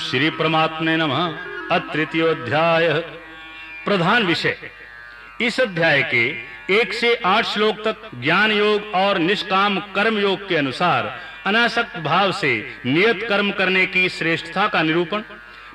श्री परमात्मे नमः। तृतीयोध्याय। प्रधान विषय। इस अध्याय के 1 से 8 श्लोक तक ज्ञान योग और निष्काम कर्म योग के अनुसार अनासक्त भाव से नियत कर्म करने की श्रेष्ठता का निरूपण,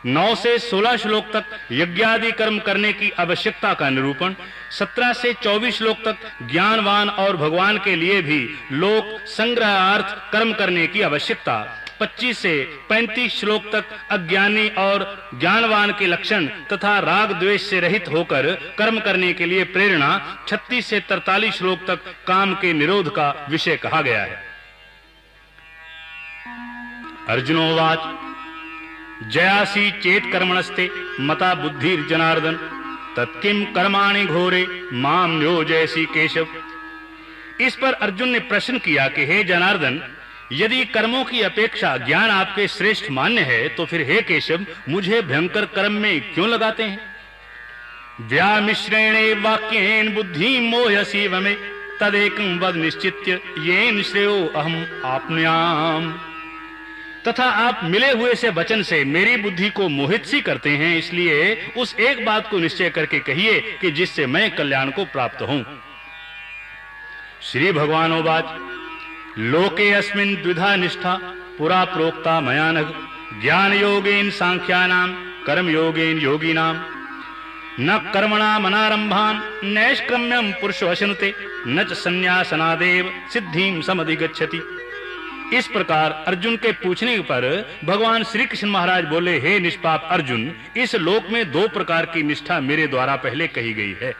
9 से 16 श्लोक तक यज्ञादि कर्म करने की आवश्यकता का निरूपण, 17 से 24 श्लोक तक ज्ञानवान और भगवान के लिए भी लोक संग्रहार्थ कर्म करने की आवश्यकता, 25 से 35 श्लोक तक अज्ञानी और ज्ञानवान के लक्षण तथा राग द्वेष से रहित होकर कर्म करने के लिए प्रेरणा, 36 से 43 श्लोक तक काम के निरोध का विषय कहा गया है। अर्जुनोवाच जयासी चेत कर्मणस्ते मता बुद्धिर्जनार्दन तत्किम कर्माणि घोरे माम नियोजयसि केशव। इस पर अर्जुन ने प्रश्न किया कि हे जनार्दन, यदि कर्मों की अपेक्षा ज्ञान आपके श्रेष्ठ मान्य है तो फिर हे केशव मुझे भयंकर कर्म में क्यों लगाते हैं? व्यामिश्रेणे वाक्येन बुद्धि मोहयसी वमे तदेकं वद निश्चित्य येन श्रेयो अहम आपनुयाम। तथा आप मिले हुए से वचन से मेरी बुद्धि को मोहित सी करते हैं, इसलिए उस एक बात को निश्चय करके कहिए कि जिससे मैं कल्याण को प्राप्त हूं। श्री भगवानोवाच लोके अस्मिन् द्विधा निष्ठा पुरा प्रोक्ता मया नघ ज्ञान योगेन सांख्यानां कर्म योगेन योगिनां न कर्मणाम् अनारंभान् नैष्क्रम्यं पुरुषो अश्नुते न च संन्यासनादेव सिद्धिं समधिगच्छति। इस प्रकार अर्जुन के पूछने पर भगवान श्री कृष्ण महाराज बोले, हे निष्पाप अर्जुन, इस लोक में 2 प्रकार की निष्ठा मेरे द्वारा पहले कही गई है,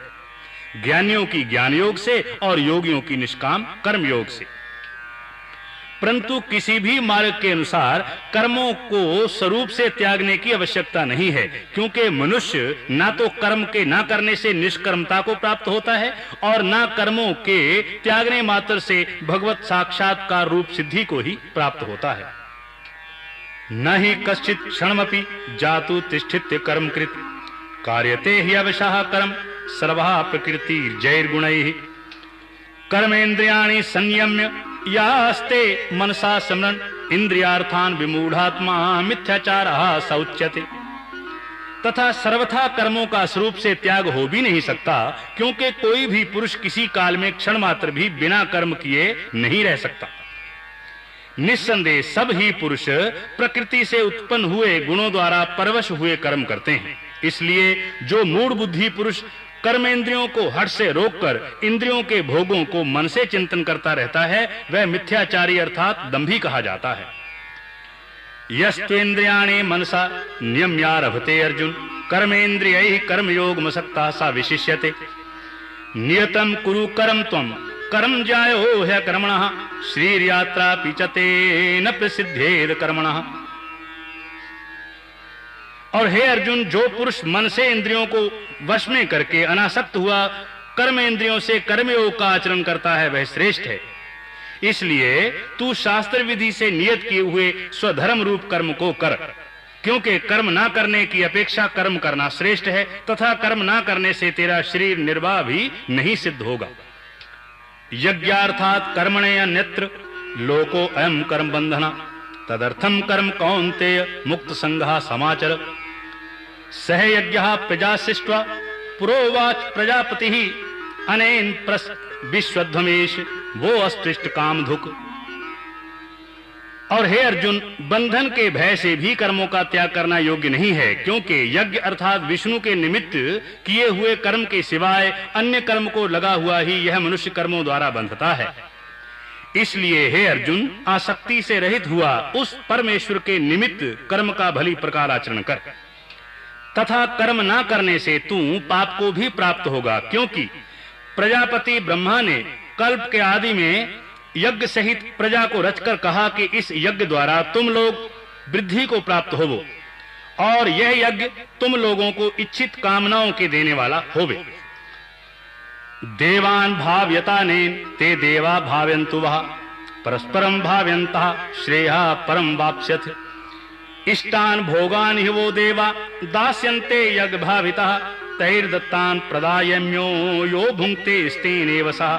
ज्ञानियों की ज्ञान योग से और योगियों की निष्काम कर्म योग से। परंतु किसी भी मार्ग के अनुसार कर्मों को स्वरूप से त्यागने की आवश्यकता नहीं है, क्योंकि मनुष्य ना तो कर्म के ना करने से निष्कर्मता को प्राप्त होता है और ना कर्मों के त्यागने मात्र से भगवत साक्षात्कार रूप सिद्धि को ही प्राप्त होता है। न ही कश्चित् क्षणमपि जातु तिष्ठित्य कर्म कृत कार्यते हि अवशः कर्म सर्वः प्रकृतिर्जैर्गुणैः कर्मेन्द्रियाणि संयम्य यास्ते मनसा स्मरन् इंद्रियार्थान विमूढ़ात्मा मिथ्याचारः स उच्यते। तथा सर्वथा कर्मों का स्वरूप से त्याग हो भी नहीं सकता, क्योंकि कोई भी पुरुष किसी काल में क्षण मात्र भी बिना कर्म किए नहीं रह सकता। निस्संदेह सब ही पुरुष प्रकृति से उत्पन्न हुए गुणों द्वारा परवश हुए कर्म करते हैं। इसलिए जो मूढ़ बुद्धि पुरुष कर्मेंद्रियों को हठ से रोककर इंद्रियों के भोगों को मन से चिंतन करता रहता है, वह मिथ्याचारी अर्थात दंभी कहा जाता है। यस्त्वेन्द्रियाणि मनसा नियम्यारभते अर्जुन कर्मेन्द्रियैः कर्मयोगमसक्तः सा विशिष्यते। नियतं कुरु कर्म त्वं कर्म जायो ह्यकर्मणः श्रीर्यात्रा पिचते न प्रसिद्धेद कर्मणः। और हे अर्जुन, जो पुरुष मन से इंद्रियों को वश में करके अनासक्त हुआ कर्म इंद्रियों से कर्मयोग का आचरण करता है, वह श्रेष्ठ है। इसलिए तू शास्त्र विधि से नियत किए हुए स्वधर्म रूप कर्म को कर, क्योंकि कर्म ना करने की अपेक्षा कर्म करना श्रेष्ठ है तथा कर्म ना करने से तेरा शरीर निर्वाह भी नहीं सिद्ध होगा। यज्ञार्थात् कर्मणे अन्यत्र लोको अयं कर्म बंधना तदर्थम कर्म कौन्तेय मुक्त संघा समाचर। सह यज्ञः प्रजा सृष्ट्वा पुरोवाच प्रजापतिः अनेन प्रस विश्वध्वमेश वो अस्पृष्ट कामधुक। और हे अर्जुन, बंधन के भय से भी कर्मों का त्याग करना योग्य नहीं है, क्योंकि यज्ञ अर्थात विष्णु के निमित्त किए हुए कर्म के सिवाय अन्य कर्म को लगा हुआ ही यह मनुष्य कर्मों द्वारा बंधता है। इसलिए हे अर्जुन, आसक्ति से रहित हुआ उस परमेश्वर के निमित्त कर्म का भली प्रकार आचरण कर, तथा कर्म ना करने से तू पाप को भी प्राप्त होगा, क्योंकि प्रजापति ब्रह्मा ने कल्प के आदि में यज्ञ सहित प्रजा को रचकर कहा कि इस यज्ञ द्वारा तुम लोग वृद्धि को प्राप्त होवो और यह यज्ञ तुम लोगों को इच्छित कामनाओं के देने वाला होवे। देवान भाव्यतानेन ते देवा भावयन्तु वः परस्परं भावयन्तः श्रेयः परं वाप्स्यथ। इष्टान भोगान हि वो देवा दास्यन्ते यज्ञ भावितः तैर्दत्तान प्रदायम्यो यो भुंक्ते स्तेनेव सः।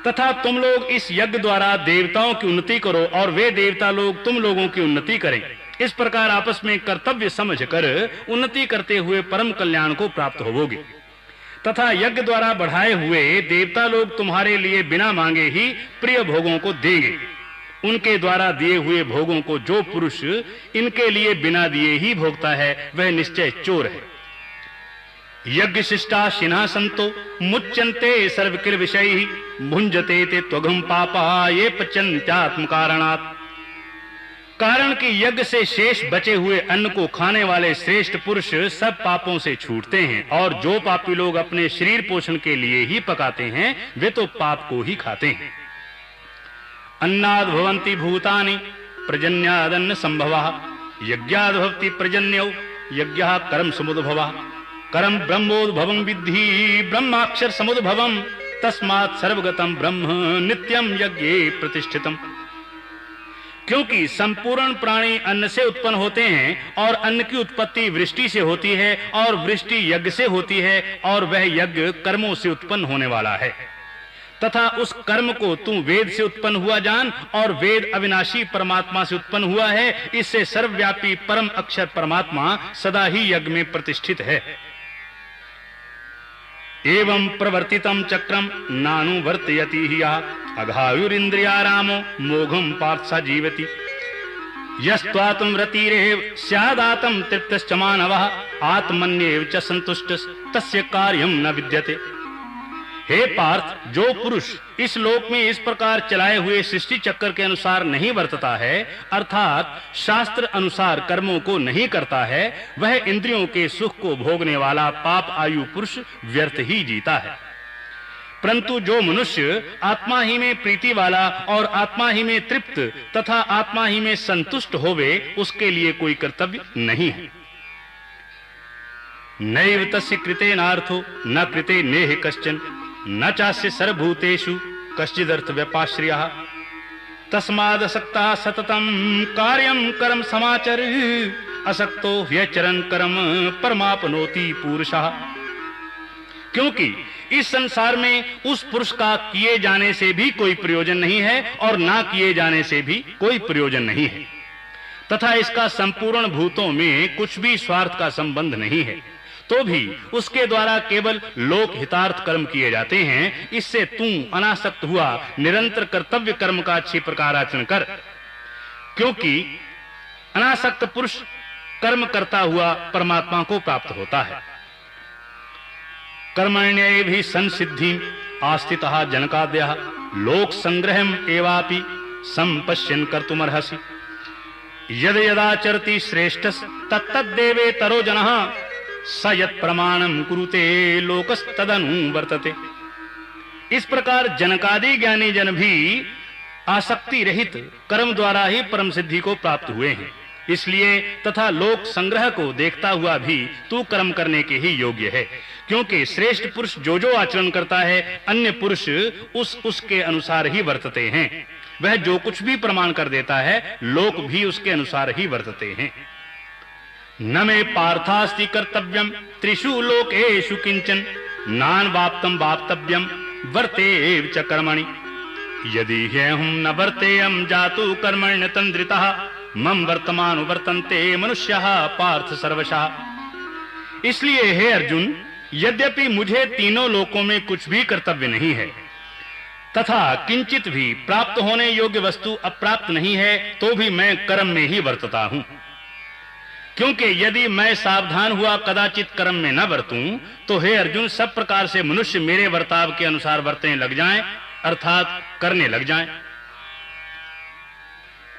तथा तुम लोग इस यज्ञ द्वारा देवताओं की उन्नति करो और वे देवता लोग तुम लोगों की उन्नति करें। इस प्रकार आपस में कर्तव्य समझकर उन्नति करते हुए परम कल्याण को प्राप्त होवोगे। तथा यज्ञ द्वारा बढ़ाए हुए देवता लोग तुम्हारे लिए बिना मांगे ही प्रिय भोगों को देंगे। उनके द्वारा दिए हुए भोगों को जो पुरुष इनके लिए बिना दिए ही भोगता है वह निश्चय चोर है। यज्ञ शिष्टा शिना संतो मुच्यन्ते सर्वकिल विषयी भुंजते ते त्वघम पापा ये पचन्त्यात्म कारणात्। कारण कि यज्ञ से शेष बचे हुए अन्न को खाने वाले श्रेष्ठ पुरुष सब पापों से छूटते हैं, और जो पापी लोग अपने शरीर पोषण के लिए ही पकाते हैं वे तो पाप को ही खाते हैं। अन्नाद भवन्ति भूतानि प्रजन्यादन्न संभवः यज्ञाद भवति प्रजन्यो यज्ञः कर्म समुद्भवः कर्म ब्रह्मोद्भवं विद्धि ब्रह्माक्षर समुद्भवं तस्मात् सर्वगतं ब्रह्म नित्यं यज्ञे प्रतिष्ठितम्। क्योंकि संपूर्ण प्राणी अन्न से उत्पन्न होते हैं और अन्न की उत्पत्ति वृष्टि से होती है और वृष्टि यज्ञ से होती है और वह यज्ञ कर्मों से उत्पन्न होने वाला है। तथा उस कर्म को तू वेद से उत्पन्न हुआ जान और वेद अविनाशी परमात्मा से उत्पन्न हुआ है। इससे सर्वव्यापी परम अक्षर परमात्मा सदा ही यज्ञ में प्रतिष्ठित है। एवं प्रवर्तितम चक्रम नानुवर्तयति हि अघायुरिन्द्रियारामो मोघम पार्थ जीवति यस्त्वात्म रतिरेव स्यादातम तृप्तश्च मानवः आत्मन्येव च संतुष्टः तस्य कार्यम न विद्यते। हे पार्थ, जो पुरुष इस लोक में इस प्रकार चलाए हुए सृष्टि चक्र के अनुसार नहीं वर्तता है, अर्थात शास्त्र अनुसार कर्मों को नहीं करता है, वह इंद्रियों के सुख को भोगने वाला पाप आयु पुरुष व्यर्थ ही जीता है। परंतु जो मनुष्य आत्मा ही में प्रीति वाला और आत्मा ही में तृप्त तथा आत्मा ही में संतुष्ट होवे, उसके लिए कोई कर्तव्य नहीं है। नैव तस्य कृतेनार्थो न कृते नेह कश्चन न चास्य सर्वभूतेषु कश्चिदर्थ व्यपाश्रयः तस्मादसक्तः सततं कार्यं कर्म समाचर असक्तो ह्यचरन् कर्म परमाप्नोति पुरुषः। क्योंकि इस संसार में उस पुरुष का किए जाने से भी कोई प्रयोजन नहीं है और ना किए जाने से भी कोई प्रयोजन नहीं है, तथा इसका संपूर्ण भूतों में कुछ भी स्वार्थ का संबंध नहीं है, तो भी उसके द्वारा केवल लोक हितार्थ कर्म किए जाते हैं। इससे तू अनासक्त हुआ निरंतर कर्तव्य कर्म का अच्छी प्रकार आचरण कर, क्योंकि अनासक्त पुरुष कर्म करता हुआ परमात्मा को प्राप्त होता है। कर्मण्ये भी संसिद्धि आस्थितः जनकाद्यः लोक संग्रहम एवापि संपश्यन् कर्तुमर्हसि यद यदाचरति श्रेष्ठस् तत्तद्देवे तरो जनः स यत् प्रमाणम कुरुते लोकस्तदनु वर्तते। इस प्रकार जनकादि ज्ञानी जन भी आसक्ति रहित कर्म द्वारा ही परम सिद्धि को प्राप्त हुए हैं। इसलिए तथा लोक संग्रह को देखता हुआ भी तू कर्म करने के ही योग्य है, क्योंकि श्रेष्ठ पुरुष जो जो आचरण करता है अन्य पुरुष उसके अनुसार ही वर्तते हैं। वह जो कुछ भी प्रमाण कर देता है लोक भी उसके अनुसार ही वर्तते हैं। न मे पार्थास्ति कर्तव्यम त्रिषु लोकेषु किंचन नान वाप्तम वाप्तव्यम वर्तेव च कर्मणि यदि ह्यहं न वर्तेयं जातु कर्मण्य तंद्रितः मम वर्तमानो वर्तन्ते मनुष्यः पार्थ सर्वशः। इसलिए हे अर्जुन, यद्यपि मुझे तीनों लोकों में कुछ भी कर्तव्य नहीं है तथा किंचित भी प्राप्त होने योग्य वस्तु अप्राप्त नहीं है, तो भी मैं कर्म में ही वर्तता हूं। क्योंकि यदि मैं सावधान हुआ कदाचित कर्म में न बरतूं तो हे अर्जुन, सब प्रकार से मनुष्य मेरे वर्ताव के अनुसार बरतने लग जाएं, अर्थात करने लग जाएं।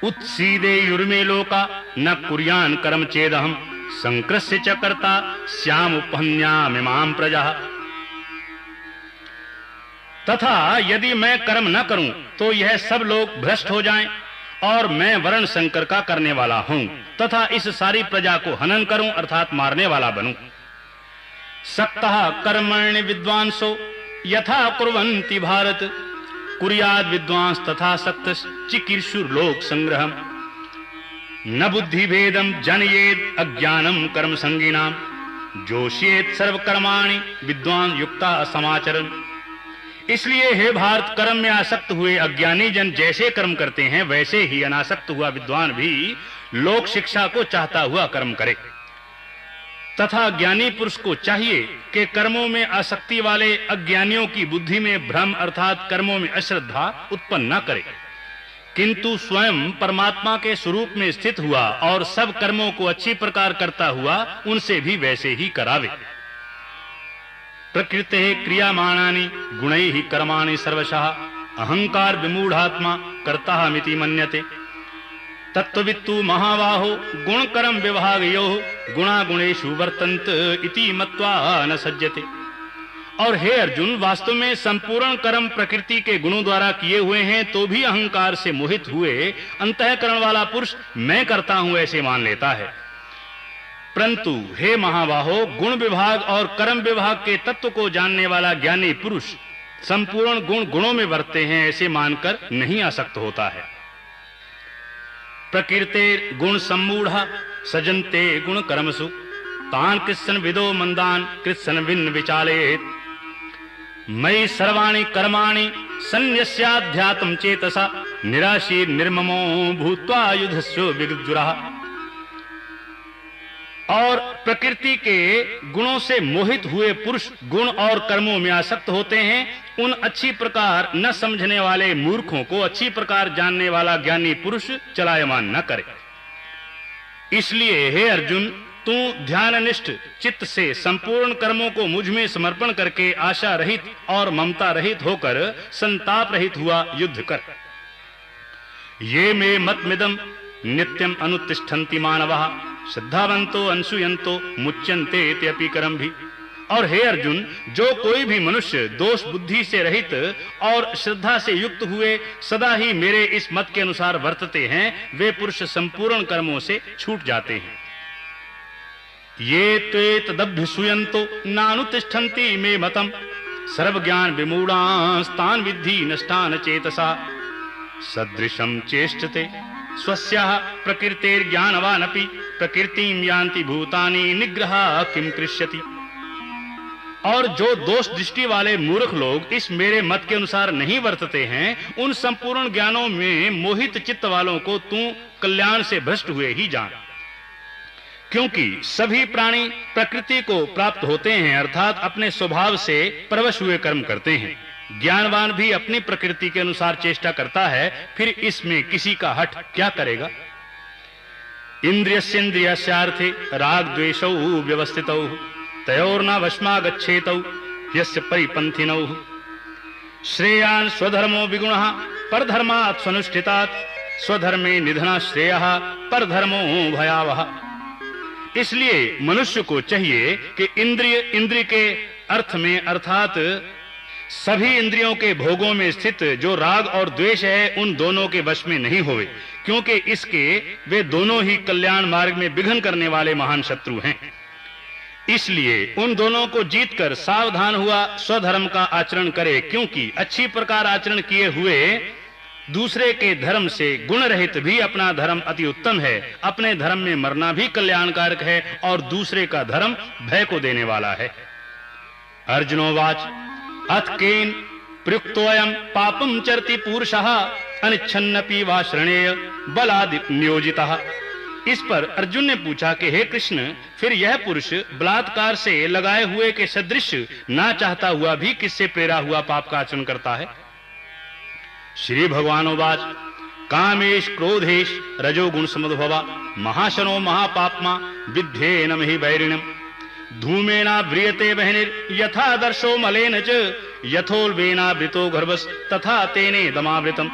उत्सीदे युर्मे लोका न कुर्यान कर्म चेदहम संकृष्य च कर्ता श्याम उपहन्यामिमां प्रजा। तथा यदि मैं कर्म न करूं तो यह सब लोग भ्रष्ट हो जाएं और मैं वर्ण संकर का करने वाला हूं तथा इस सारी प्रजा को हनन करूं, अर्थात मारने वाला बनूं। सक्तः कर्मण्य विद्वांसो यथा कुर्वन्ति भारत कुर्याद विद्वांस तथा सक्त चिकीर्षुर लोक संग्रहम न बुद्धि भेदम जनयेद अज्ञानम कर्म संगीनाम जोशियेत सर्व कर्माणि विद्वान युक्ता समाचरण। इसलिए हे भारत, कर्म में आसक्त हुए अज्ञानी जन जैसे कर्म करते हैं वैसे ही अनासक्त हुआ विद्वान भी लोक शिक्षा को चाहता हुआ कर्म करे। तथा ज्ञानी पुरुष को चाहिए कि कर्मों में आसक्ति वाले अज्ञानियों की बुद्धि में भ्रम अर्थात कर्मों में अश्रद्धा उत्पन्न न करे, किंतु स्वयं परमात्मा के स्वरूप में स्थित हुआ और सब कर्मों को अच्छी प्रकार करता हुआ उनसे भी वैसे ही करावे। प्रकृते क्रियामाणानि गुणैः कर्माणि सर्वशः अहंकार विमूढ़ात्मा कर्ताहमिति मन्यते। तत्त्ववित्तु महाबाहो गुण कर्म विभागयोः गुणा गुणेषु वर्तन्त इति मत्वा न सज्जते। और हे अर्जुन, वास्तव में संपूर्ण कर्म प्रकृति के गुणों द्वारा किए हुए हैं तो भी अहंकार से मोहित हुए अंतःकरण वाला पुरुष मैं करता हूं ऐसे मान लेता है। परंतु हे महाबाहो, गुण विभाग और कर्म विभाग के तत्व को जानने वाला ज्ञानी पुरुष संपूर्ण गुण गुणों में वर्तते हैं ऐसे मानकर नहीं आसक्त होता है। प्रकृते गुण सम्मूढ़ा सजन्ते गुण कर्मसु तान कृष्ण विदो मंदान कृष्ण विन विचालेत। मयि सर्वाणि कर्माणि सन्न्यस्याध्यात्म चेतसा निराशीर निर्ममो भूत्वा युधस्यो विगजुरः। और प्रकृति के गुणों से मोहित हुए पुरुष गुण और कर्मों में आसक्त होते हैं। उन अच्छी प्रकार न समझने वाले मूर्खों को अच्छी प्रकार जानने वाला ज्ञानी पुरुष चलायमान न करे। इसलिए हे अर्जुन, तू ध्याननिष्ठ चित्त से संपूर्ण कर्मों को मुझ में समर्पण करके आशा रहित और ममता रहित होकर संताप रहित हुआ युद्ध कर। ये मे मतमिदं नित्यम अनुतिष्ठन्ति मानवः श्रद्धावंतो अंशुयंतो मुच्यन्ते इत्यपि कर्म भी। और हे अर्जुन, जो कोई भी मनुष्य दोष बुद्धि से रहित और श्रद्धा से युक्त हुए सदा ही मेरे इस मत के अनुसार वर्तते हैं वे पुरुष संपूर्ण कर्मों से छूट जाते हैं। ये त्वेतदभ्युसूयन्तो नानुतिष्ठन्ति मे मतम् सर्वज्ञान विमूढांस्तान् विद्धि नष्टान् चेतसा सदृशं चेष्टते स्वस्याः प्रकृतेर्ज्ञानवानपि प्रकृतिं यान्ति भूतानि निग्रह किं कृष्यति। और जो दोष दृष्टि वाले मूर्ख लोग इस मेरे मत के अनुसार नहीं वर्तते हैं उन संपूर्ण ज्ञानों में मोहित चित्त वालों को तू कल्याण से भ्रष्ट हुए ही जान। क्योंकि सभी प्राणी प्रकृति को प्राप्त होते हैं अर्थात अपने स्वभाव से परवश हुए कर्म करते हैं। ज्ञानवान भी अपनी प्रकृति के अनुसार चेष्टा करता है, फिर इसमें किसी का हठ क्या करेगा। इंद्रियस्येन्द्रियस्यार्थे राग द्वेषौ व्यवस्थितौ तयोर्न वश्मा गच्छेतौ यस्य परिपन्थिनौ श्रेयान् स्वधर्मो विगुणः परधर्मात् स्वनुष्ठितात् स्वधर्मे निधना श्रेयः परधर्मो भयावह। इसलिए मनुष्य को चाहिए कि इंद्रिय के अर्थ में अर्थात सभी इंद्रियों के भोगों में स्थित जो राग और द्वेष है उन दोनों के वश में नहीं होवे, क्योंकि इसके वे दोनों ही कल्याण मार्ग में विघ्न करने वाले महान शत्रु हैं। इसलिए उन दोनों को जीतकर सावधान हुआ स्वधर्म का आचरण करे, क्योंकि अच्छी प्रकार आचरण किए हुए दूसरे के धर्म से गुण रहित भी अपना धर्म अति उत्तम है। अपने धर्म में मरना भी कल्याणकारक है और दूसरे का धर्म भय को देने वाला है। अर्जुनोवाच अथ केन प्रयुक्तोऽयं पापं चरति पुरुषः अनिच्छन्नपि वा श्रणेय बलादि नियोजितः। इस पर अर्जुन ने पूछा कि हे कृष्ण, फिर यह पुरुष बलात्कार से लगाए हुए के सदृश ना चाहता हुआ भी किससे प्रेरा हुआ पाप का आचरण करता है। श्री भगवानोवाच कामेश क्रोधेश रजोगुण समुद्भवा महाशनो महापाप्मा विद्येनम हि वैरिणम् धूमेना व्रियते बहनिर यथा दर्शो मलेन च यथोल्बेनावृतो गर्भस् तथा तेने दमावृतम्।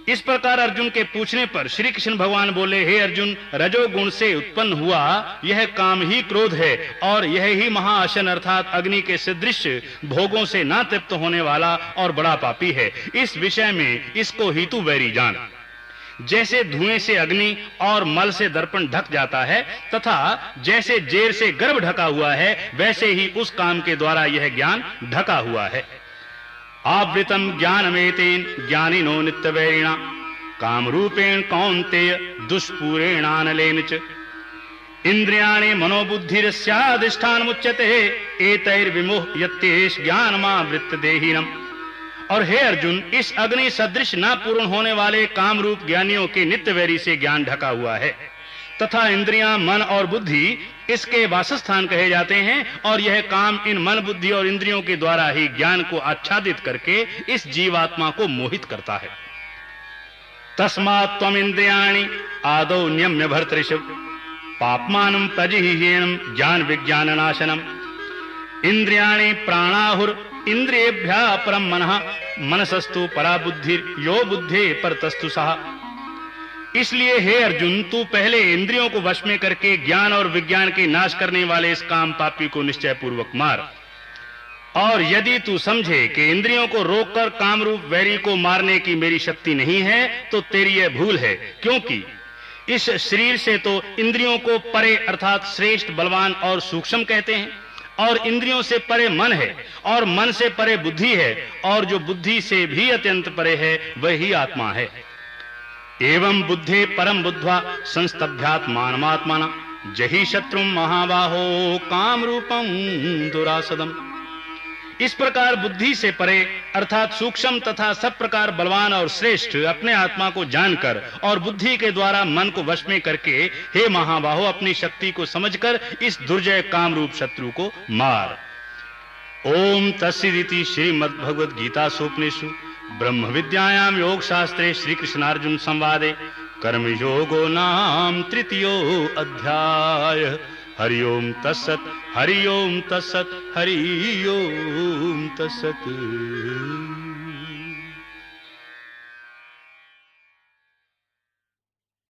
इस प्रकार अर्जुन के पूछने पर श्री कृष्ण भगवान बोले, हे अर्जुन, रजोगुण से उत्पन्न हुआ यह काम ही क्रोध है और यह ही महाअशन अर्थात अग्नि के सदृश भोगों से ना तृप्त होने वाला और बड़ा पापी है। इस विषय में इसको हितु वैरी जान। जैसे धुएं से अग्नि और मल से दर्पण ढक जाता है तथा जैसे जेर से गर्भ ढका हुआ है वैसे ही उस काम के द्वारा यह ज्ञान ढका हुआ है। आवृतम ज्ञानमेतेन ज्ञानिनो नित्यवैरिणा कामरूपेण कौन्तेय दुष्पूरेणानलेन च इंद्रियाणि मनोबुद्धिरस्याधिष्ठानमुच्यते एतैर्विमोह्यत्येष ज्ञानमावृत्य देहिनम्। और हे अर्जुन, इस अग्नि सदृश न पूर्ण होने वाले काम रूप ज्ञानियों के नित्य वैरी से ज्ञान ढका हुआ है तथा इंद्रियां, मन और बुद्धि इसके वासस्थान कहे जाते हैं। और यह काम इन मन, बुद्धि और इंद्रियों के द्वारा ही ज्ञान को आच्छादित करके इस जीवात्मा को मोहित करता है। तस्मात् त्वम् इंद्रियाणि आदौ नियम्य भर्तृषु पाप्मानं प्रजिह्येनं ज्ञान विज्ञान नाशनम। इंद्रियाणि प्राणाहुर इंद्रियेभ्यः परम मनः मनसस्तु परा बुद्धि यो बुद्धे परतस्तु सः। इसलिए हे अर्जुन, तू पहले इंद्रियों को वश में करके ज्ञान और विज्ञान के नाश करने वाले इस काम पापी को निश्चय पूर्वक मार। और यदि तू समझे कि इंद्रियों को रोककर कामरूप वैरी को मारने की मेरी शक्ति नहीं है तो तेरी यह भूल है, क्योंकि इस शरीर से तो इंद्रियों को परे अर्थात श्रेष्ठ, बलवान और सूक्ष्म कहते हैं, और इंद्रियों से परे मन है, और मन से परे बुद्धि है, और जो बुद्धि से भी अत्यंत परे है वही आत्मा है। एवं बुद्धे परम बुद्ध्वा संस्तभ्यात्मानमात्मना जहि शत्रुम महाबाहो काम रूपम दुरासदम। इस प्रकार बुद्धि से परे अर्थात सूक्ष्म तथा सब प्रकार बलवान और श्रेष्ठ अपने आत्मा को जानकर और बुद्धि के द्वारा मन को वश में करके हे महाबाहो अपनी शक्ति को समझकर इस दुर्जय काम रूप शत्रु को मार। ओम तस्सदिति श्रीमद्भगवद गीता सोपनिषु ब्रह्म विद्यायाम योग शास्त्रे श्री कृष्णार्जुन संवादे कर्म योगो नाम तृतीयो अध्याय। हरि ओम तत्सत, हरि ओम तत्सत, हरि ओम तत्सत।